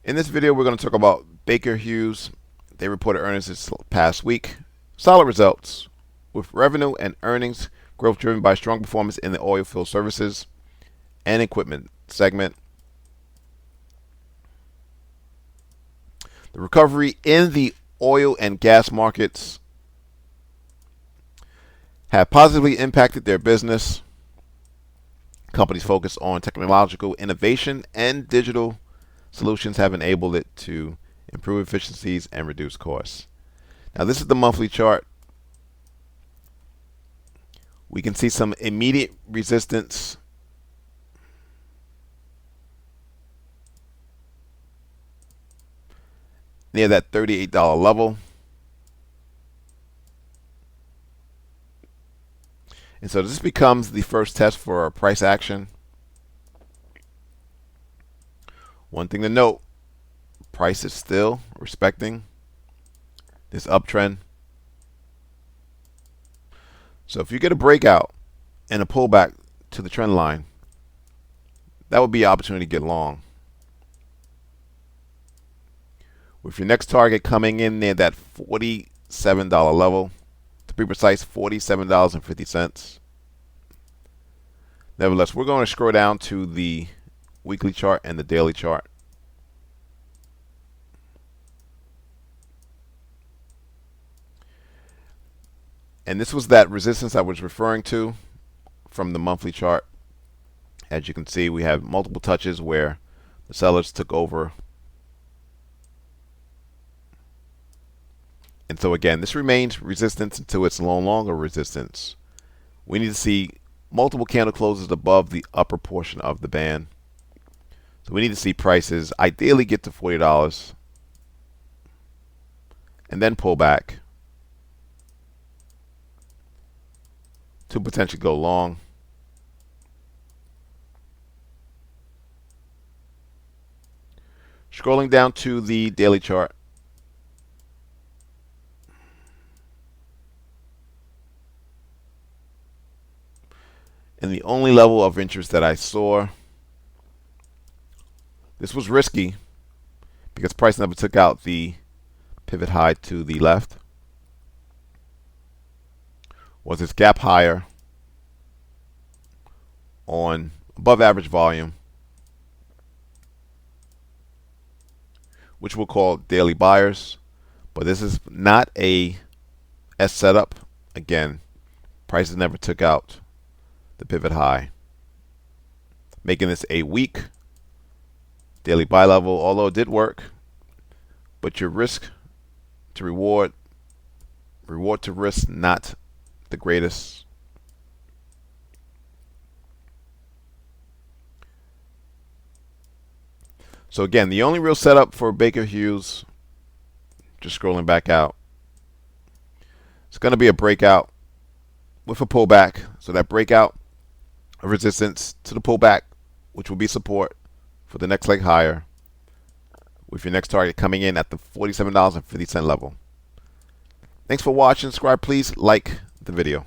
In this video, we're going to talk about Baker Hughes. They reported earnings this past week. Solid results with revenue and earnings growth driven by strong performance in the oil field services and equipment segment. The recovery in the oil and gas markets have positively impacted their business. Companies focused on technological innovation and digital solutions have enabled it to improve efficiencies and reduce costs. Now, this is the monthly chart. We can see some immediate resistance near that $38 level. And so this becomes the first test for our price action. One thing to note, price is still respecting this uptrend. So if you get a breakout and a pullback to the trend line, that would be an opportunity to get long. With your next target coming in near that $47 level, to be precise, $47.50. Nevertheless, we're going to scroll down to the weekly chart and the daily chart. And this was that resistance I was referring to from the monthly chart. As you can see, we have multiple touches where the sellers took over. And so again, this remains resistance until it's no longer resistance. We need to see multiple candle closes above the upper portion of the band. So we need to see prices ideally get to $40 and then pull back to potentially go long. Scrolling down to the daily chart. And the only level of interest that I saw, this was risky because price never took out the pivot high to the left, was this gap higher on above average volume, which we'll call daily buyers. But this is not a S setup. Again, prices never took out the pivot high, making this a weak daily buy level, although it did work. But your risk to reward to risk, not the greatest. So again, the only real setup for Baker Hughes, just scrolling back out, it's going to be a breakout with a pullback. So that breakout of resistance to the pullback, which will be support for the next leg higher, with your next target coming in at the $47.50 level. Thanks for watching. Subscribe, please. Like the video.